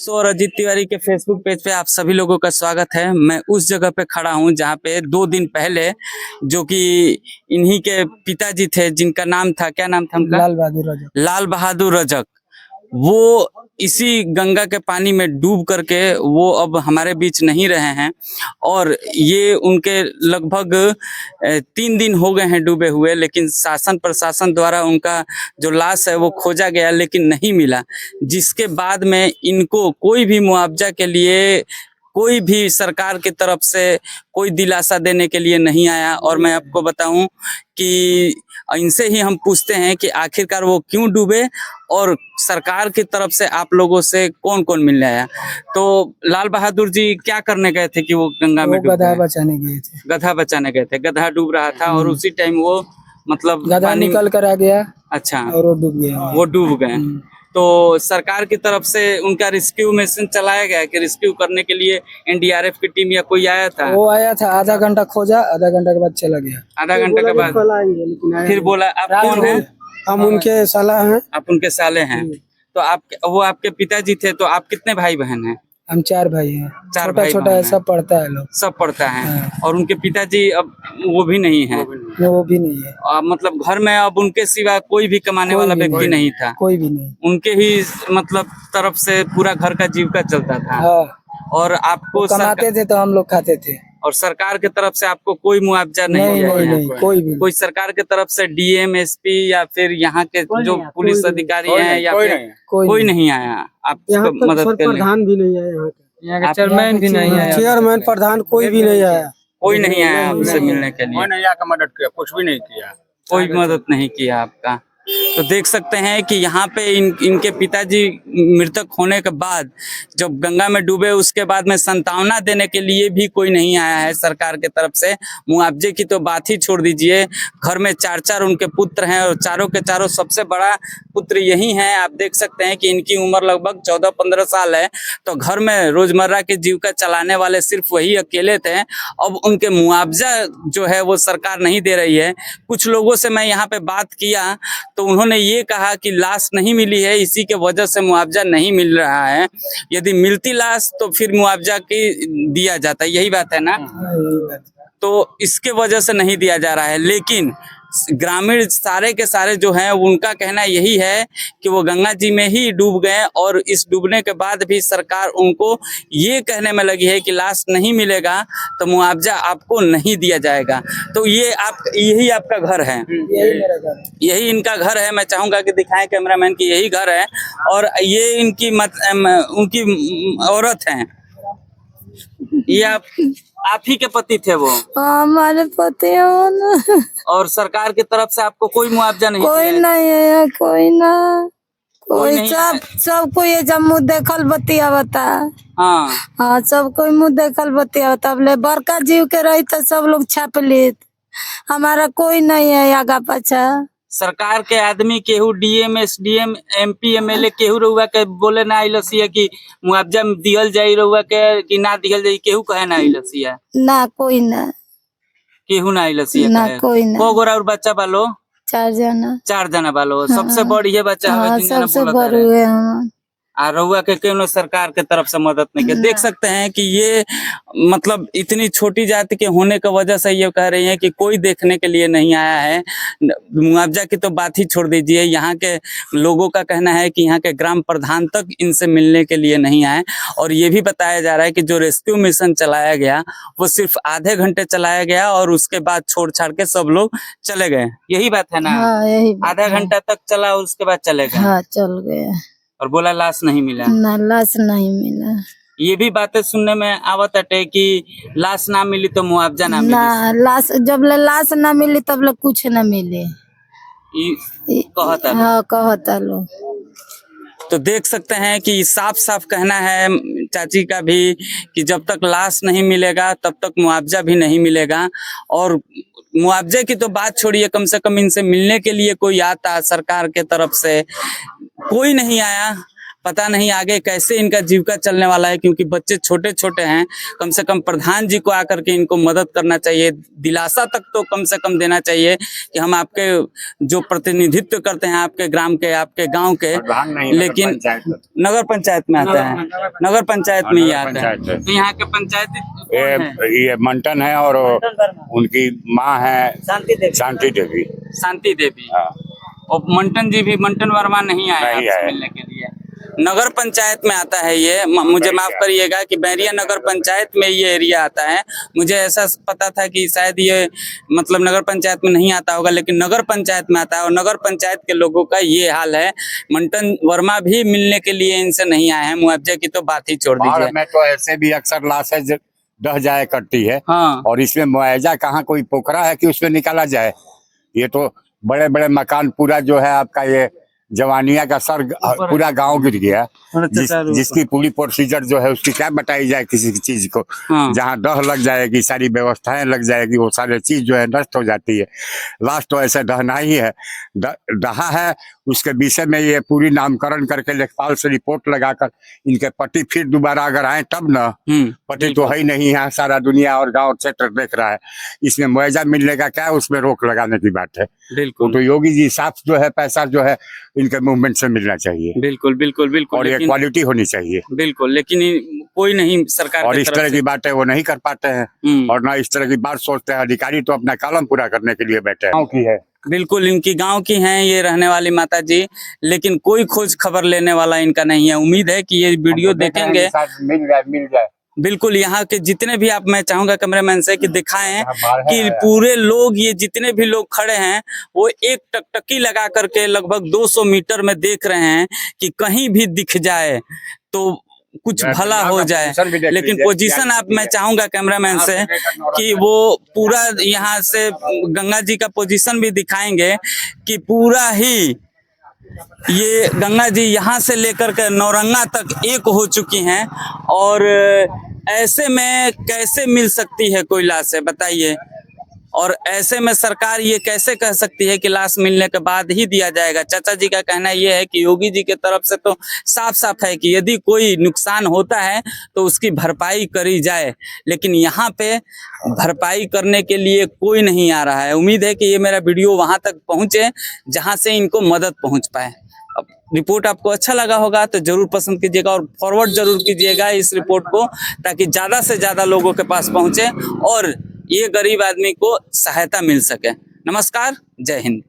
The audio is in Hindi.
और अजीत तिवारी के फेसबुक पेज पे आप सभी लोगों का स्वागत है। मैं उस जगह पे खड़ा हूं जहां पे 2 दिन पहले जो कि इन्हीं के पिताजी थे, जिनका नाम था, क्या नाम था उनका? लाल बहादुर रजक। वो इसी गंगा के पानी में डूब करके वो अब हमारे बीच नहीं रहे हैं और ये उनके लगभग 3 दिन हो गए हैं डूबे हुए, लेकिन शासन प्रशासन द्वारा उनका जो लाश है वो खोजा गया लेकिन नहीं मिला, जिसके बाद में इनको कोई भी मुआवजा के लिए कोई भी सरकार की तरफ से कोई दिलासा देने के लिए नहीं आया। और मैं आपको बताऊं कि इनसे ही हम पूछते हैं कि आखिरकार वो क्यों डूबे और सरकार की तरफ से आप लोगों से कौन कौन मिलने आया। तो लाल बहादुर जी क्या करने गए थे कि वो गंगा में डूब गधा गए? बचाने गए थे। गधा बचाने गए थे। गधा डूब रहा था और उसी टाइम वो मतलब गधा पानी निकल कर आ गया अच्छा और वो डूब गया। वो डूब गए। तो सरकार की तरफ से उनका रेस्क्यू मिशन चलाया गया कि रेस्क्यू करने के लिए एनडीआरएफ की टीम या कोई आया था? वो आया था, आधा घंटा खोजा, आधा घंटा के बाद चला गया। आधा घंटे के बाद फिर बोला आप कौन है? हम उनके साला हैं। आप उनके साले हैं। तो आप वो आपके पिताजी थे। तो आप कितने भाई बहन हैं? हम 4 भाई हैं। 4 छोटा भाई छोटा बहन है, हैं। सब पढ़ता है लोग। सब पढ़ता है। हाँ। और उनके पिताजी अब वो भी नहीं है। वो भी नहीं है। मतलब घर में अब उनके सिवा कोई भी कमाने वाला व्यक्ति नहीं था। कोई भी नहीं। उनके ही मतलब तरफ से पूरा घर का जीविका चलता था। हाँ। और आपको कमाते थे तो हम लोग खाते थे। और सरकार की तरफ से आपको कोई मुआवजा नहीं? नहीं, कोई भी कोई सरकार की तरफ से डीएम एसपी या फिर यहाँ के जो पुलिस अधिकारी हैं या फिर कोई नहीं आया आपको मदद करने? प्रधान भी नहीं आया, यहाँ के चेयरमैन भी नहीं आया। चेयरमैन प्रधान कोई भी नहीं आया। कोई नहीं आया आपसे मिलने के लिए? नहीं आकर मदद किया, कुछ भी नहीं किया। कोई मदद नहीं किया आपका। तो देख सकते हैं कि यहाँ पे इनके पिताजी मृतक होने के बाद जब गंगा में डूबे उसके बाद में सांत्वना देने के लिए भी कोई नहीं आया है सरकार की तरफ से। मुआवजे की तो बात ही छोड़ दीजिए। घर में 4 उनके पुत्र हैं और चारों के चारों सबसे बड़ा पुत्र यही है। आप देख सकते हैं कि इनकी उम्र लगभग 14-15 साल है। तो घर में रोजमर्रा की जीविका चलाने वाले सिर्फ वही अकेले थे। अब उनके मुआवजा जो है वो सरकार नहीं दे रही है। कुछ लोगों से मैं यहाँ पे बात किया तो उन्होंने ये कहा कि लाश नहीं मिली है, इसी के वजह से मुआवजा नहीं मिल रहा है। यदि मिलती लाश तो फिर मुआवजा की दिया जाता, यही बात है ना? तो इसके वजह से नहीं दिया जा रहा है। लेकिन ग्रामीण सारे के सारे जो हैं उनका कहना यही है कि वो गंगा जी में ही डूब गए और इस डूबने के बाद भी सरकार उनको ये कहने में लगी है कि लाश नहीं मिलेगा तो मुआवजा आपको नहीं दिया जाएगा। तो ये यही आपका घर है? यही मेरा घर है। यही इनका घर है। मैं चाहूंगा कि दिखाएं कैमरामैन की यही घर है और ये इनकी उनकी औरत हैं। ये आप ही के पति थे वो? हमारे पति हो ना। और सरकार की तरफ से आपको कोई मुआवजा नहीं? कोई नहीं है, कोई ना कोई नहीं सबको ये जब मुँह देखल बतिया बता। हाँ हाँ, सब कोई मुँह देखल बतिया बता। बोले बड़का जीव के रही तो सब लोग छाप लेत। हमारा कोई नहीं है आगा पछा। सरकार के आदमी केहू डीएम एसडीएम एमपी एमएलए केहू रहुआ के बोले ना आइलसिया कि मुआवजा दिहल जाई रहुआ के कि ना दिहल जाई, केहू कहे ना आइलसिया? ना कोई ना, केहू ना आइलसिया ना कहे? कोई ना। को गोरा और बच्चा बालो? 4 जना। 4 जना बालो। सबसे बड़ी है बच्चा हाँ, हवे, 3 जना सबसे बोलत बड़ू है। है हम। आ रहुआ के केवल सरकार के तरफ से मदद नहीं किया। देख सकते हैं कि ये मतलब इतनी छोटी जाति के होने की वजह से ये कह रही है कि कोई देखने के लिए नहीं आया है। मुआवजा की तो बात ही छोड़ दीजिए। यहाँ के लोगों का कहना है कि यहाँ के ग्राम प्रधान तक इनसे मिलने के लिए नहीं आए। और ये भी बताया जा रहा है कि जो रेस्क्यू मिशन चलाया गया वो सिर्फ आधे घंटे चलाया गया और उसके बाद छोड़ छाड़ के सब लोग चले गए। यही बात है ना? हाँ, यही बात आधा घंटा तक चला और उसके बाद चले गए। हाँ, चल गए और बोला लाश नहीं मिला। ना, लाश नहीं मिला। ये भी बातें सुनने में आवत है कि लाश ना मिली तो मुआवजा ना मिली। ना, लाश जब ले लाश ना मिली तब ले कुछ ना मिले। कहता हाँ, कहता लो। तो देख सकते हैं कि साफ साफ कहना है चाची का भी कि जब तक लाश नहीं मिलेगा तब तक मुआवजा भी नहीं मिलेगा। और मुआवजे की तो बात छोड़िए, कम से कम इनसे मिलने के लिए कोई आता सरकार के तरफ से कोई नहीं आया। पता नहीं आगे कैसे इनका जीविका चलने वाला है, क्योंकि बच्चे छोटे छोटे हैं। कम से कम प्रधान जी को आकर के इनको मदद करना चाहिए, दिलासा तक तो कम से कम देना चाहिए कि हम आपके जो प्रतिनिधित्व करते हैं आपके ग्राम के, आपके गांव के, प्रधान नहीं, लेकिन नगर पंचायत में आता है, नगर पंचायत में ही आता है। पंचायत है। तो यहाँ के पंचायत ये मंटन है और उनकी माँ है शांति देवी। शांति देवी हाँ। और मंटन जी भी, मंटन वर्मा नहीं आए नहीं आपसे आए। मिलने के लिए। नगर पंचायत में आता है ये, मुझे माफ करिएगा कि बैरिया नगर पंचायत में ये एरिया आता है। मुझे ऐसा पता था कि शायद ये मतलब नगर पंचायत में नहीं आता होगा, लेकिन नगर पंचायत में आता है। और नगर पंचायत के लोगों का ये हाल है। मंटन वर्मा भी मिलने के लिए इनसे नहीं आए हैं। मुआवजे की तो बात ही छोड़ दीजिए। में तो ऐसे भी अक्सर लाशें दह जाया करती है, हाँ, और इसमें मुआवजा कहाँ, कोई पोखरा है कि उसमें निकाला जाए। ये तो बड़े बड़े मकान, पूरा जो है आपका ये जवानिया का सर पूरा गांव गिर गया। जिसकी पूरी प्रोसीजर जो है उसकी क्या बताई जाए किसी की चीज को। हाँ। जहाँ डह लग जाएगी, सारी व्यवस्थाएं लग जाएगी, वो सारी चीज जो है नष्ट हो जाती है। लास्ट तो ऐसे डहना ही है, डहा है। उसके विषय में ये पूरी नामकरण करके लेखपाल से रिपोर्ट लगाकर इनके पट्टी फिर दोबारा अगर आए तब न, पट्टी तो है ही नहीं है। सारा दुनिया और गांव क्षेत्र देख रहा है। इसमें मुआवजा मिलने का क्या, उसमें रोक लगाने की बात है। बिल्कुल। तो योगी जी साफ जो है पैसा जो है इनके मूवमेंट से मिलना चाहिए। बिल्कुल बिल्कुल बिल्कुल। और ये क्वालिटी होनी चाहिए। बिल्कुल, लेकिन कोई नहीं सरकार और की इस तरफ तरह से। की बातें वो नहीं कर पाते हैं, और ना इस तरह की बात सोचते हैं। अधिकारी तो अपना कॉलम पूरा करने के लिए बैठे हैं। गाँव की है, बिल्कुल इनकी गांव की हैं ये रहने वाली माता जी, लेकिन कोई खोज खबर लेने वाला इनका नहीं है। उम्मीद है कि ये वीडियो देखेंगे, मिल जाए। बिल्कुल। यहाँ के जितने भी, आप, मैं चाहूंगा कैमरामैन से कि दिखाएं कि पूरे लोग, ये जितने भी लोग खड़े हैं वो एक टकटकी लगा करके लगभग 200 मीटर में देख रहे हैं कि कहीं भी दिख जाए तो कुछ भला हो जाए। लेकिन पोजीशन आप, मैं चाहूंगा कैमरामैन से कि वो पूरा यहाँ से गंगा जी का पोजीशन भी दिखाएंगे कि पूरा ही ये गंगा जी यहाँ से लेकर के नौरंगा तक एक हो चुकी हैं। और ऐसे में कैसे मिल सकती है कोई लाश है, बताइए। और ऐसे में सरकार ये कैसे कह सकती है कि लाश मिलने के बाद ही दिया जाएगा। चाचा जी का कहना ये है कि योगी जी के तरफ से तो साफ साफ है कि यदि कोई नुकसान होता है तो उसकी भरपाई करी जाए, लेकिन यहाँ पे भरपाई करने के लिए कोई नहीं आ रहा है। उम्मीद है कि ये मेरा वीडियो वहां तक पहुंचे जहां से इनको मदद पहुंच पाए। अब रिपोर्ट आपको अच्छा लगा होगा तो जरूर पसंद कीजिएगा और फॉरवर्ड जरूर कीजिएगा इस रिपोर्ट को, ताकि ज्यादा से ज्यादा लोगों के पास पहुंचे और ये गरीब आदमी को सहायता मिल सके। नमस्कार, जय हिंद।